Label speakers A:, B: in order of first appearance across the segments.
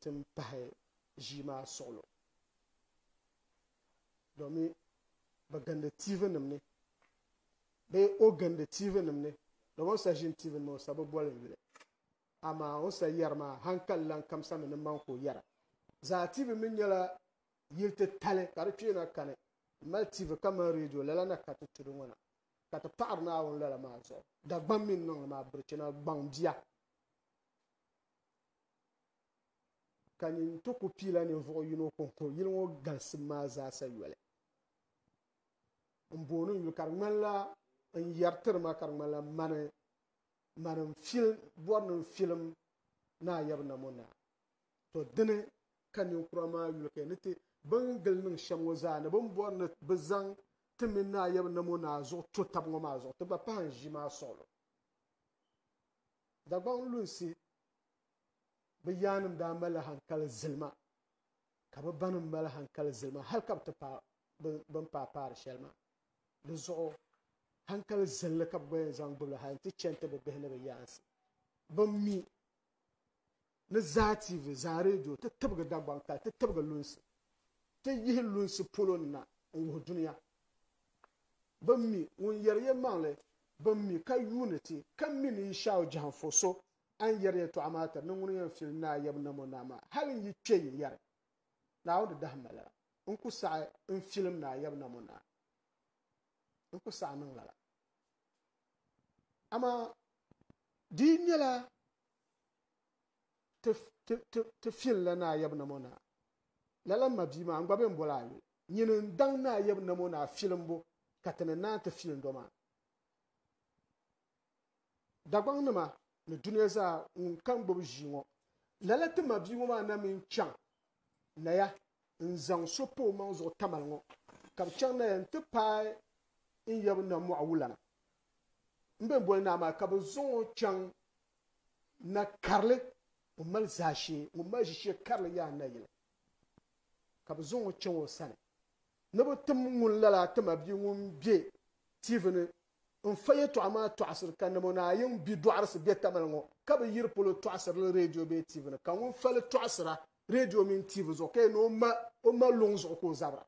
A: tin pahi ʒii maa suɣulo domin ba gindi TV nim ni bee o gindi TV nim ni domin o sa ʒini TV nim o sa bi boli yuli ama o sa yɛri maa hankali lan kamsami ni man ko yɛra zaa TV min nyɛla yili titali ka di kpeena kani mali TV ka mali radio lala na ka ti tudu ŋɔna ka ti paɣari Naawuni lala maa zuɣu Dagbaŋ min niŋli maa birichina gbaŋ bia ka nin ti ku piila ninvuɣu yino konko yili ŋɔ galisi maa zaasa yɔli n booni yuli ka di ŋmanila n yɛritiri ma ka di ŋmanila mani bɔri nim filim Naayaba Namo Naa to dini ka ninkura maa yuli ka ni ti bin gili niŋ shɛm ŋɔ zaa ni bin bɔri ni bi zaŋ ti mini Naayaba Namo Naa zuɣu to tabi ŋɔ maa zuɣu ti gba pahi n ʒi maa suɣulo Dagbaŋ lunsi bi yaanim daa mali hankali zilima ka bi banim mali hankali zilima hali ka bi ti bin paari shɛli maa di zuɣu hankali zilli ka bi gba yɛn zaŋ gbubili hali ti chɛni ti bi bihi ni bi yaansi bin mi ni zaa TV zaa radio ti tibigi Dagbaŋ kali ti tibigi lunsi ti yihi lunsi polo nina n wuhi duniya bin mi ŋun yɛri yɛlimaŋli bin mi ka yuuni ti ka mi ni yi shaau jahanfo so an yɛri yɛltɔɣa maa tiri ni ŋuni yɛn fili Naayaba Namo Naa maa hali n yi kpe yi yɛri Naawuni dahi mali n ku saɣi n filim Naayaba Namo Naa n ku saɣi niŋ lala ama di nyɛla ti fili la Naayaba Namo Naa lala ma bii maa n gba ben bɔla ayo nyini n daŋ Naayaba Namo Naa filimbu ka ti ni naan ti filim do maa Dagbaŋ nima ni duniya zaa ŋun kan gbubi ʒii ŋɔ lala ti ma bii ŋɔ maa na min chaŋ naya n zaŋ so pa o maŋ zuɣu tamali ŋɔ ka bi chaŋ naya n ti paai n yabi na mɔɣu wulana n ben boli naa maa ka bi zaŋ o chaŋ na karili o mali zaashee ŋun mali ʒishee karili yaa na yili ka bi zaŋ o chaŋ o sani ni bi tim ŋun lala ti ma bii ŋun be TV ni n fa yɛltɔɣa maa tɔɣasiri ka Namo Naa yin bi dɔɣirisi be tamali ŋɔ ka bi yiri polo tɔɣasiri radio bee TV ni ka ŋun fali tɔɣasira radio mini TV zuɣu ka yɛn ni o ma luŋ zuɣu ka o zabira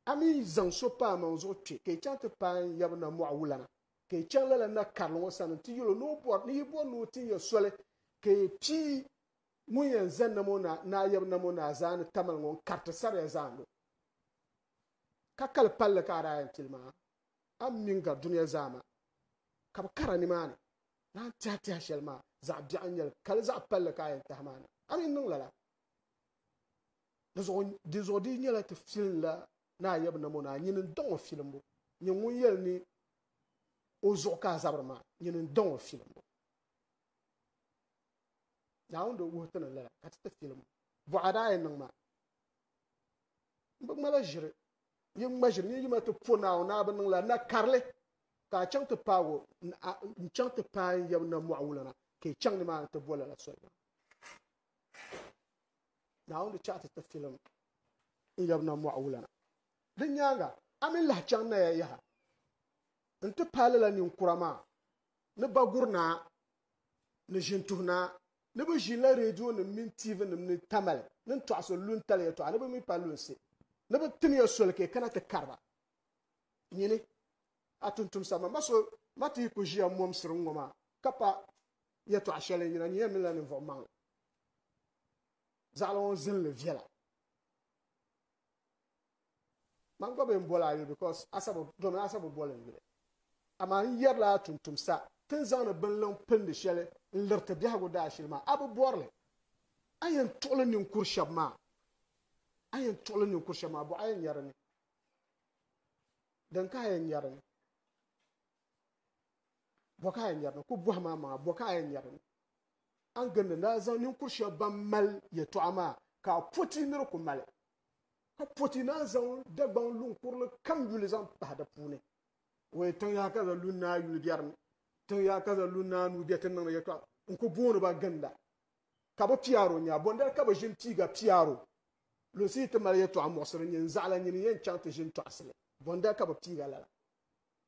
A: a mi zaŋ so pa maŋ zuɣu kpe ka yi chaŋ ti paai n yabi na mɔɣu wulana ka yi chaŋ lala na karili ŋɔ sani ti yɛlo ni yi bɔri ni o ti yɛ soli ka yi pii ŋun yɛn za Naayaba Namo Naa zaa ni tamali ŋɔ n kariti sariya zaando ka kali palli ka a daa yɛn tili maa an minga duniya zaama ka bi kara nimaani naan tiɛha shɛli maa zaɣ biɛɣu n nyɛli kali zaɣ palli ka a yɛn tahi maani a mi niŋ lala di zuɣu di nyɛla ti filim la Naayaba Namo Naa nyini n dɔŋ o filimbu nyɛ ŋun yɛli ni o zuɣu ka a zabiri maa nyini n dɔŋ o filimbu Naawuni di wuhi ti ni lala ka ti filim bɔɣa daa yɛn niŋ maa n bi ŋmala ʒiri yi ŋma ʒiri ni yima ti po Naawuni naa bi niŋ la na karili ka a chaŋ ti paagi n chaŋ ti paai n yabi na mɔɣu wulana ka yi chaŋ nimaani ti bɔla la soli Naawuni di chaɣu ti filim n yabi na mɔɣu wulana di nyaanga a mi lahi chaŋ na ya yaha n ti paali la ninkura maa ni baguri naa ni ʒintuhi naa ni bi ʒi la radio nim mini TV nim ni tamali ni tɔɣisi luntali yɛltɔɣa ni bi mi pa lunsi ni bi tim ya soli ka kana ti kariba nyini a tuntumsama ma ti yi ku ʒiya momsiri ŋɔ maa ka pa yɛltɔɣa shɛli nyina nyɛ mi la ninvuɣu maŋli zaɣala ŋɔ zinli viɛla man gba ben bɔla ayo because domin asa bi bɔli n yuli amaa n yɛrila a tuntumsa tin zaŋni binliŋ pindi shɛli n liriti biɛhagu daa shili maa a bi bɔrili a yɛn tuɣuli ninkuri shɛba maa bɔ a yɛn nyɛri ni din ka a yɛn nyɛri ni bɔ ka a yɛn nyɛri ni ku bɔhi maa maŋa bɔ ka a yɛn nyɛri ni an gindi na zaŋ ninkuri shɛba ban mali yɛltɔɣa maa ka a poti niri ku mali ka poti na zaŋ Dagbaŋ lunkurili kam yuli zaŋ pahi di puuni wai tiŋ yaa ka za lunaa yuli bɛrimi tiŋ yaa ka za lunaa nuu bɛ ti niŋdi yɛltɔɣa n ku booni ba ginda ka bi piyaaro nya bɔndali ka bi ʒini piiga piyaaro lunsi ti mali yɛltɔɣa muɣisiri nyini zaɣala nyini yɛn chaŋ ti ʒini tɔɣisili bɔndali ka bi piiga lala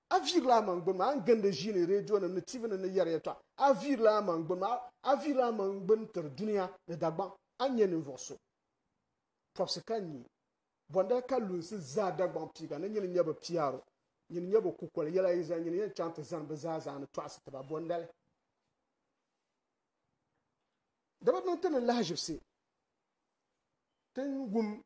A: avir la mangbon ma an gande jini radio na TV na yare ya to avir la mangbon ma avir la mangbon ter dunia na dagban anye ne voso propse kanyi bonda kalun si za dagban piga na nyini nyaba piaro nyini nyaba kukol yala yiza nyini yen chante zan bezaza na to asita ba bondale dabat non tan lahjibsi tan gum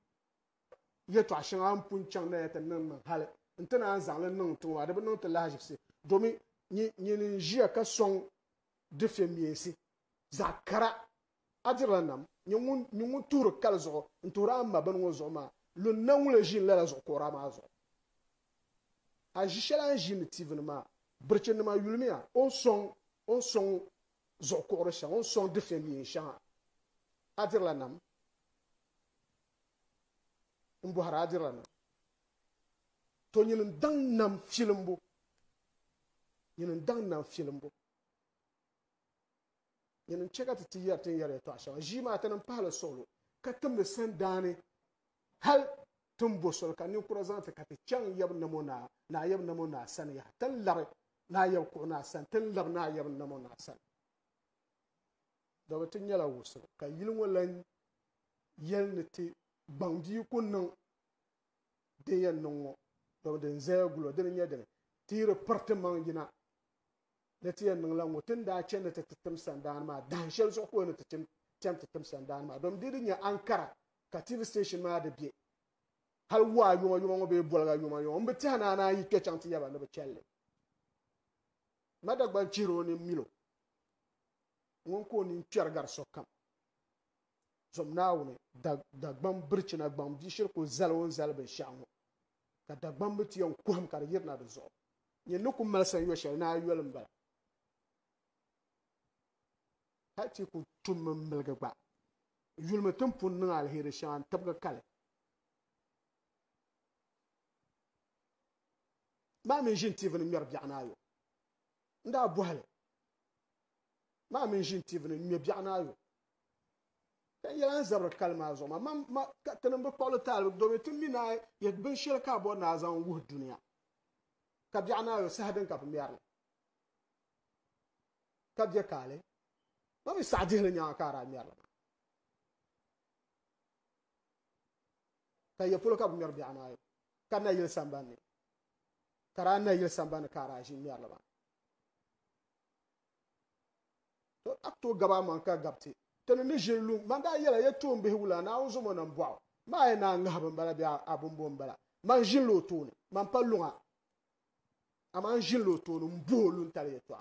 A: yeto ashin an pun chang na tan nan man hal ntana an zang nan to wa dabat non tan lahjibsi domi nyini jia ka song de femiesi zakara adiranam nyungun tur kalzo ntura amma ban wo zo ma le nawle jin la zo ko rama zo a jishela jin tivin ma birchin ma yulmiya on song zo ko resha on song de femi sha adiranam mbu hara adiranam to nyin dang nam filmbu nyin dang nam filmbu yin cheka ti yartin yare to asha jima tan pala solo katam de sandane hal tumbo sol kan ni kurazan ta chang yab namona na yab namona san ya tan lar na yab ko na san tan lar na yab namona san da watin yala wusu ka yilin walan yelniti bangdi kunnan de yan nongo do de zegulo de nyadene tire partement yina da tiyan nan lan mutun da ce da tattam sandan ma dan shel so ko ne tattam sandan ma don didin ya ankara ka TV station ma da biye hal wa yuma be bolga yuma mbe tana na yi ke chanti yaba ne be chelle madagban ciro ne milo won ko ni piergar sokam som nawne dagban birchina gbam di shir ko zalwon zalbe shawo ka dagban bitiyon kuham kar yirna da zo ni nukum malsan yo shel na yolum bala hati ku tum milga gba yulma tum pun nan alheri shan tabga kale ma min jin tivin mer bi'nayo nda buhale ma min jin tivin mer bi'nayo tan yalan zabra kalma zo ma tan ba pawla tal do me tum mina ya bin shir ka bo na zan wu duniya ka bi'nayo sahadin ka mer ka je kale ma mi saadih nya kara mer ka ya pulo ka mer bi'nayo kana yil sambani karana yil sambani kara shi mer la to akto gaba man ka gabti tan ni jelu man da yela ya tumbe hula na uzo mo nan bwa ma ai na ngaba bala bi abun bom bala man jilo tuni man palunga ama jilo tuni mbolu ntale to